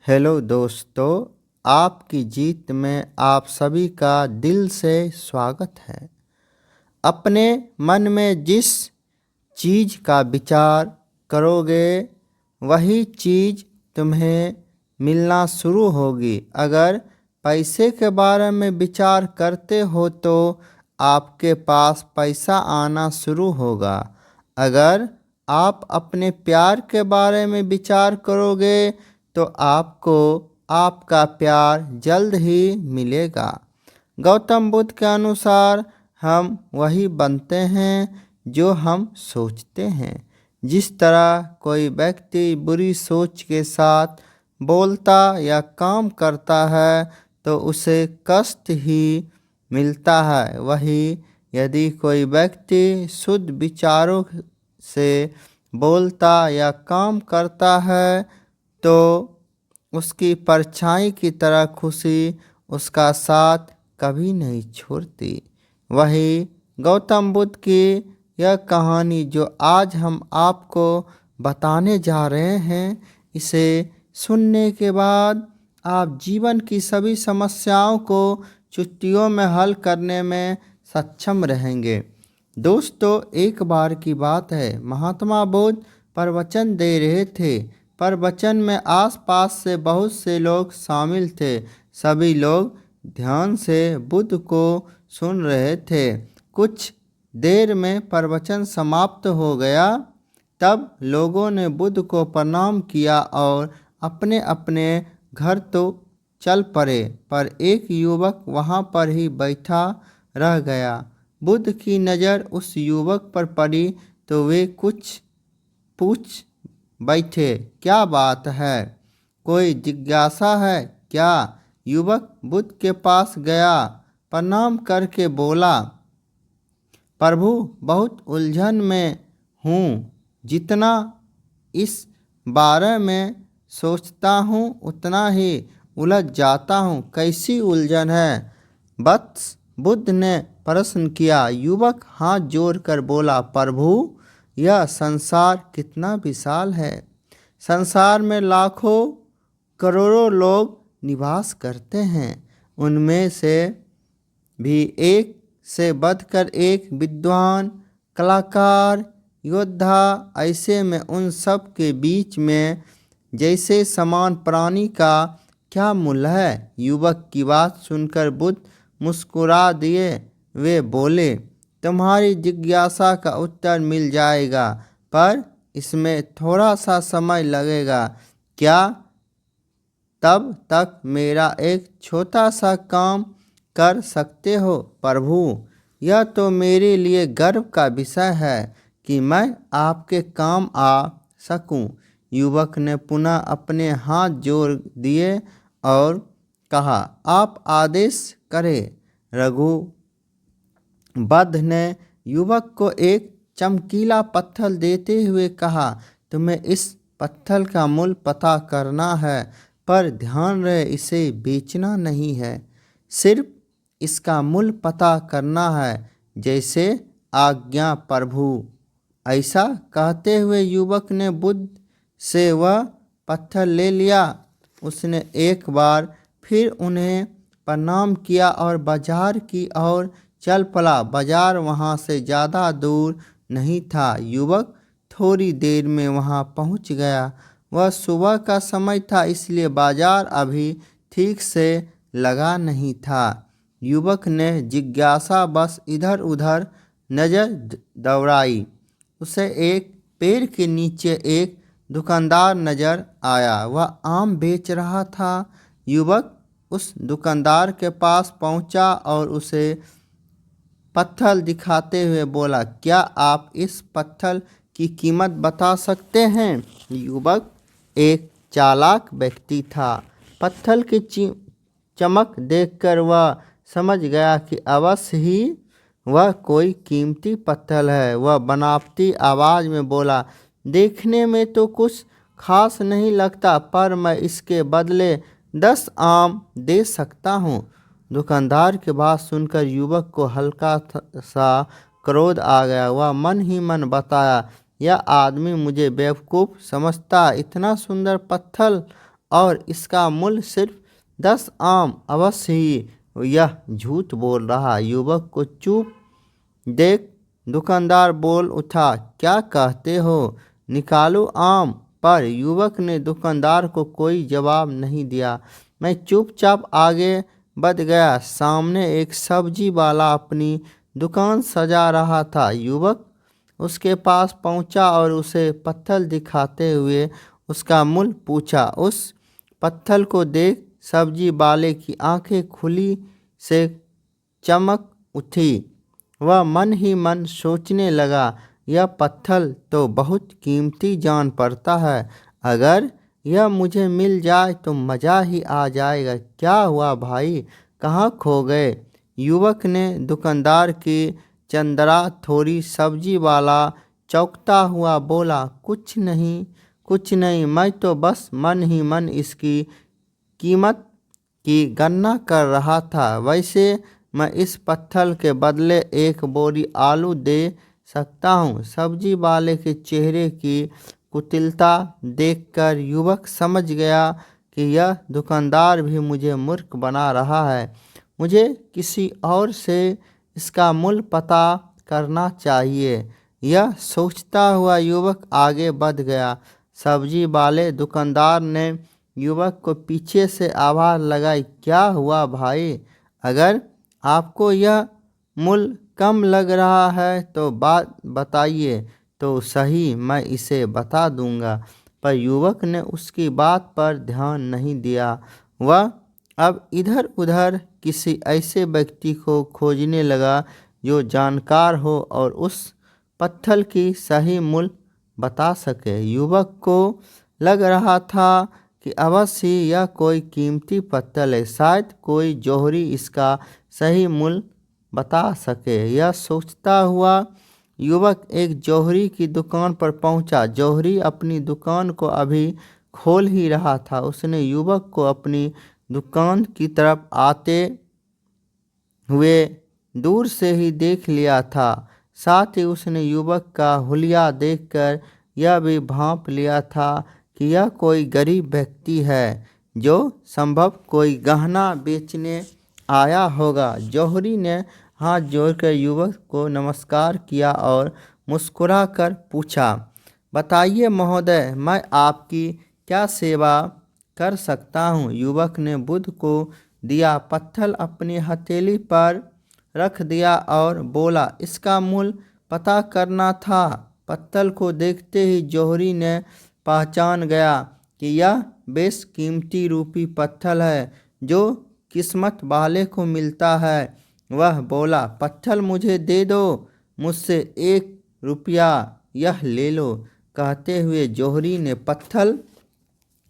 Hello दोस्तों, आपकी जीत में आप सभी का दिल से स्वागत है। अपने मन में जिस चीज़ का विचार करोगे वही चीज़ तुम्हें मिलना शुरू होगी। अगर पैसे के बारे में विचार करते हो तो आपके पास पैसा आना शुरू होगा। अगर आप अपने प्यार के बारे में विचार करोगे तो आपको आपका प्यार जल्द ही मिलेगा। गौतम बुद्ध के अनुसार हम वही बनते हैं जो हम सोचते हैं। जिस तरह कोई व्यक्ति बुरी सोच के साथ बोलता या काम करता है तो उसे कष्ट ही मिलता है, वही यदि कोई व्यक्ति शुद्ध विचारों से बोलता या काम करता है तो उसकी परछाई की तरह खुशी उसका साथ कभी नहीं छोड़ती। वही गौतम बुद्ध की यह कहानी जो आज हम आपको बताने जा रहे हैं, इसे सुनने के बाद आप जीवन की सभी समस्याओं को चुटकियों में हल करने में सक्षम रहेंगे। दोस्तों, एक बार की बात है, महात्मा बुद्ध प्रवचन दे रहे थे। प्रवचन में आसपास से बहुत से लोग शामिल थे। सभी लोग ध्यान से बुद्ध को सुन रहे थे। कुछ देर में प्रवचन समाप्त हो गया। तब लोगों ने बुद्ध को प्रणाम किया और अपने अपने घर तो चल पड़े, पर एक युवक वहाँ पर ही बैठा रह गया। बुद्ध की नज़र उस युवक पर पड़ी तो वे कुछ पूछ बैठे, क्या बात है? कोई जिज्ञासा है क्या? युवक बुद्ध के पास गया, प्रणाम करके बोला, प्रभु, बहुत उलझन में हूँ। जितना इस बारे में सोचता हूँ उतना ही उलझ जाता हूँ। कैसी उलझन है वत्स? बुद्ध ने प्रश्न किया। युवक हाथ जोड़कर बोला, प्रभु, यह संसार कितना विशाल है। संसार में लाखों करोड़ों लोग निवास करते हैं। उनमें से भी एक से बढ़कर एक विद्वान, कलाकार, योद्धा। ऐसे में उन सब के बीच में जैसे समान प्राणी का क्या मूल्य है? युवक की बात सुनकर बुद्ध मुस्कुरा दिए। वे बोले, तुम्हारी जिज्ञासा का उत्तर मिल जाएगा, पर इसमें थोड़ा सा समय लगेगा। क्या तब तक मेरा एक छोटा सा काम कर सकते हो? प्रभु, यह तो मेरे लिए गर्व का विषय है कि मैं आपके काम आ सकूं। युवक ने पुनः अपने हाथ जोड़ दिए और कहा, आप आदेश करें। रघुबद्ध ने युवक को एक चमकीला पत्थर देते हुए कहा, तुम्हें इस पत्थर का मूल्य पता करना है, पर ध्यान रहे इसे बेचना नहीं है, सिर्फ इसका मूल्य पता करना है। जैसे आज्ञा प्रभु। ऐसा कहते हुए युवक ने बुद्ध से वह पत्थर ले लिया। उसने एक बार फिर उन्हें प्रणाम किया और बाजार की ओर चल पड़ा। बाजार वहाँ से ज़्यादा दूर नहीं था। युवक थोड़ी देर में वहाँ पहुँच गया। वह सुबह का समय था, इसलिए बाजार अभी ठीक से लगा नहीं था। युवक ने जिज्ञासा बस इधर उधर नज़र दौड़ाई। उसे एक पेड़ के नीचे एक दुकानदार नजर आया। वह आम बेच रहा था। युवक उस दुकानदार के पास पहुंचा और उसे पत्थर दिखाते हुए बोला, क्या आप इस पत्थर की कीमत बता सकते हैं? युवक एक चालाक व्यक्ति था। पत्थर की चमक देखकर वह समझ गया कि अवश्य ही वह कोई कीमती पत्थर है। वह बनावटी आवाज़ में बोला, देखने में तो कुछ खास नहीं लगता, पर मैं इसके बदले 10 आम दे सकता हूँ। दुकानदार की बात सुनकर युवक को हल्का सा क्रोध आ गया। वह मन ही मन बताया, यह आदमी मुझे बेवकूफ़ समझता, इतना सुंदर पत्थर और इसका मूल्य सिर्फ 10 आम अवश्य ही। यह झूठ बोल रहा। युवक को चुप देख दुकानदार बोल उठा, क्या कहते हो, निकालो आम। पर युवक ने दुकानदार को कोई जवाब नहीं दिया। मैं चुपचाप आगे बढ़ गया। सामने एक सब्जी वाला अपनी दुकान सजा रहा था। युवक उसके पास पहुंचा और उसे पत्थर दिखाते हुए उसका मूल्य पूछा। उस पत्थर को देख सब्जी वाले की आंखें खुली से चमक उठी। वह मन ही मन सोचने लगा, यह पत्थर तो बहुत कीमती जान पड़ता है। अगर यह मुझे मिल जाए तो मज़ा ही आ जाएगा। क्या हुआ भाई, कहाँ खो गए? युवक ने दुकानदार की चंदरा थोड़ी सब्जी वाला चौंकता हुआ बोला, कुछ नहीं, मैं तो बस मन ही मन इसकी कीमत की गणना कर रहा था। वैसे मैं इस पत्थर के बदले एक बोरी आलू दे सकता हूँ। सब्जी वाले के चेहरे की कुटिलता देखकर युवक समझ गया कि यह दुकानदार भी मुझे मूर्ख बना रहा है। मुझे किसी और से इसका मूल्य पता करना चाहिए। यह सोचता हुआ युवक आगे बढ़ गया। सब्जी वाले दुकानदार ने युवक को पीछे से आवाज़ लगाई, क्या हुआ भाई? अगर आपको यह मूल्य कम लग रहा है तो बात बताइए तो सही, मैं इसे बता दूंगा। पर युवक ने उसकी बात पर ध्यान नहीं दिया। वह अब इधर उधर किसी ऐसे व्यक्ति को खोजने लगा जो जानकार हो और उस पत्थर की सही मूल्य बता सके। युवक को लग रहा था कि अवश्य यह कोई कीमती पत्थर है, शायद कोई जौहरी इसका सही मूल्य बता सके। यह सोचता हुआ युवक एक जौहरी की दुकान पर पहुंचा। जौहरी अपनी दुकान को अभी खोल ही रहा था। उसने युवक को अपनी दुकान की तरफ आते हुए दूर से ही देख लिया था। साथ ही उसने युवक का हुलिया देखकर यह भी भांप लिया था कि यह कोई गरीब व्यक्ति है जो संभव कोई गहना बेचने आया होगा। जौहरी ने हाथ जोड़कर युवक को नमस्कार किया और मुस्कुराकर पूछा, बताइए महोदय, मैं आपकी क्या सेवा कर सकता हूँ? युवक ने बुद्ध को दिया पत्थर अपनी हथेली पर रख दिया और बोला, इसका मूल्य पता करना था। पत्थर को देखते ही जौहरी ने पहचान गया कि यह बेशकीमती रूपी पत्थर है जो किस्मत वाले को मिलता है। वह बोला, पत्थर मुझे दे दो, मुझसे 1 रुपया यह ले लो। कहते हुए जौहरी ने पत्थर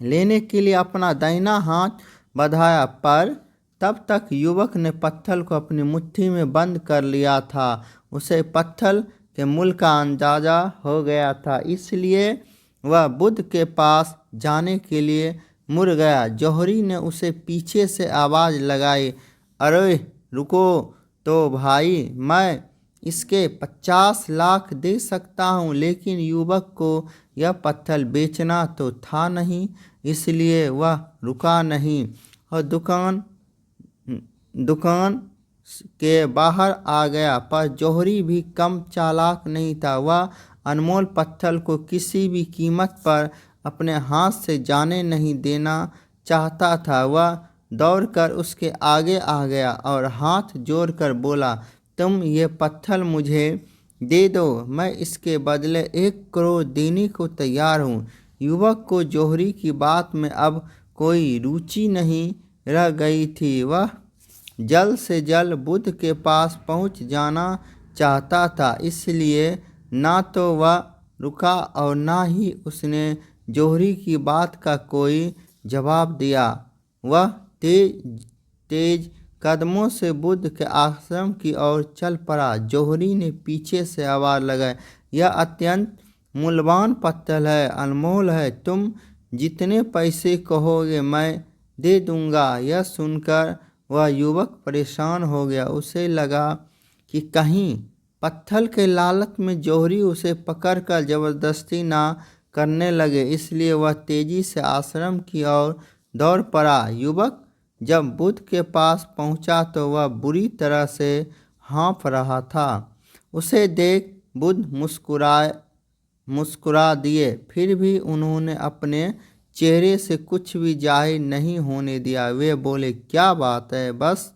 लेने के लिए अपना दाहिना हाथ बढ़ाया, पर तब तक युवक ने पत्थर को अपनी मुट्ठी में बंद कर लिया था। उसे पत्थर के मूल्य का अंदाजा हो गया था, इसलिए वह बुद्ध के पास जाने के लिए मुड़ गया। जौहरी ने उसे पीछे से आवाज़ लगाई, अरे रुको तो भाई, मैं इसके 50 लाख दे सकता हूँ। लेकिन युवक को यह पत्थर बेचना तो था नहीं, इसलिए वह रुका नहीं और दुकान के बाहर आ गया। पर जौहरी भी कम चालाक नहीं था। वह अनमोल पत्थर को किसी भी कीमत पर अपने हाथ से जाने नहीं देना चाहता था। वह दौड़कर उसके आगे आ गया और हाथ जोड़कर बोला, तुम ये पत्थर मुझे दे दो, मैं इसके बदले 1 करोड़ देने को तैयार हूँ। युवक को जौहरी की बात में अब कोई रुचि नहीं रह गई थी। वह जल्द से जल्द बुद्ध के पास पहुँच जाना चाहता था, इसलिए ना तो वह रुका और ना ही उसने जौहरी की बात का कोई जवाब दिया। वह तेज कदमों से बुद्ध के आश्रम की ओर चल पड़ा। जौहरी ने पीछे से आवाज़ लगाई, यह अत्यंत मूल्यवान पत्थर है, अनमोल है, तुम जितने पैसे कहोगे मैं दे दूंगा। यह सुनकर वह युवक परेशान हो गया। उसे लगा कि कहीं पत्थर के लालच में जौहरी उसे पकड़कर जबरदस्ती ना करने लगे, इसलिए वह तेजी से आश्रम की ओर दौड़ पड़ा। युवक जब बुद्ध के पास पहुंचा तो वह बुरी तरह से हाँफ रहा था। उसे देख बुद्ध मुस्कुरा दिए, फिर भी उन्होंने अपने चेहरे से कुछ भी जाहिर नहीं होने दिया। वे बोले, क्या बात है, बस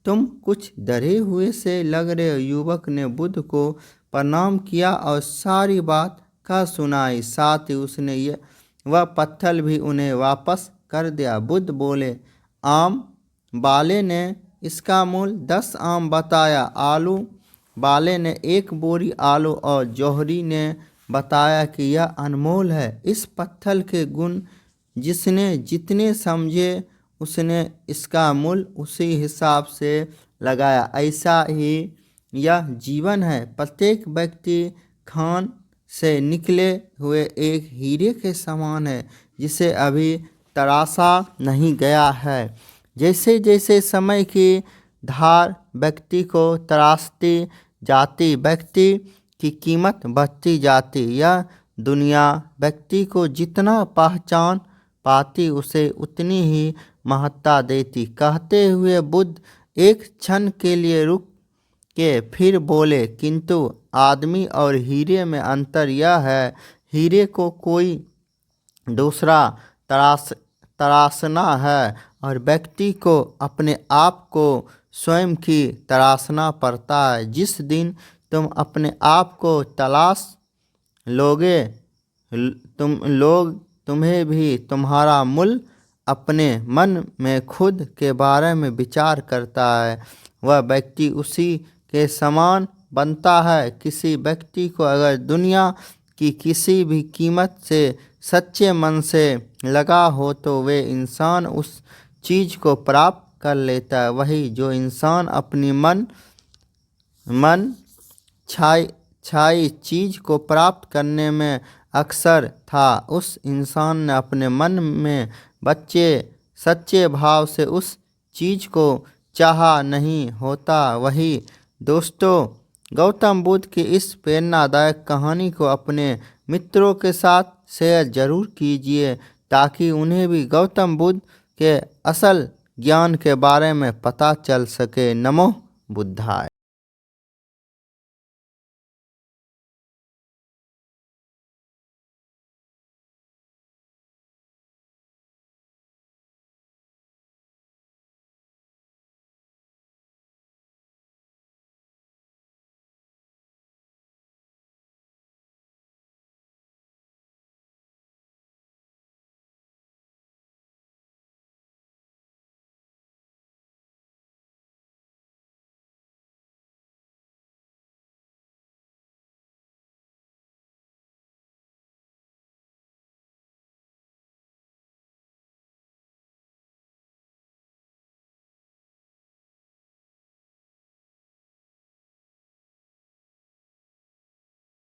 तुम कुछ डरे हुए से लग रहे हो। युवक ने बुद्ध को प्रणाम किया और सारी बात कह सुनाई। साथ ही उसने वह पत्थर भी उन्हें वापस कर दिया। बुद्ध बोले, आम वाले ने इसका मूल्य 10 आम बताया। आलू वाले ने 1 बोरी आलू और जौहरी ने बताया कि यह अनमोल है। इस पत्थर के गुण जिसने जितने समझे उसने इसका मूल्य उसी हिसाब से लगाया। ऐसा ही यह जीवन है। प्रत्येक व्यक्ति खान से निकले हुए एक हीरे के समान है जिसे अभी तराशा नहीं गया है। जैसे जैसे समय की धार व्यक्ति को तराशती जाती, व्यक्ति की कीमत बढ़ती जाती। यह दुनिया व्यक्ति को जितना पहचान पाती उसे उतनी ही महत्ता देती। कहते हुए बुद्ध एक क्षण के लिए रुक के फिर बोले, किंतु आदमी और हीरे में अंतर यह है, हीरे को कोई दूसरा तराशना है और व्यक्ति को अपने आप को स्वयं की तराशना पड़ता है। जिस दिन तुम अपने आप को तलाश लोगे, तुम्हें भी तुम्हारा मूल्य अपने मन में खुद के बारे में विचार करता है। वह व्यक्ति उसी के समान बनता है। किसी व्यक्ति को अगर दुनिया की किसी भी कीमत से सच्चे मन से लगा हो तो वे इंसान उस चीज़ को प्राप्त कर लेता है। वही जो इंसान अपनी मन छाई चीज़ को प्राप्त करने में अक्सर था, उस इंसान ने अपने मन में सच्चे भाव से उस चीज़ को चाहा नहीं होता। वही दोस्तों, गौतम बुद्ध की इस प्रेरणादायक कहानी को अपने मित्रों के साथ शेयर जरूर कीजिए ताकि उन्हें भी गौतम बुद्ध के असल ज्ञान के बारे में पता चल सके। नमो बुद्धाय।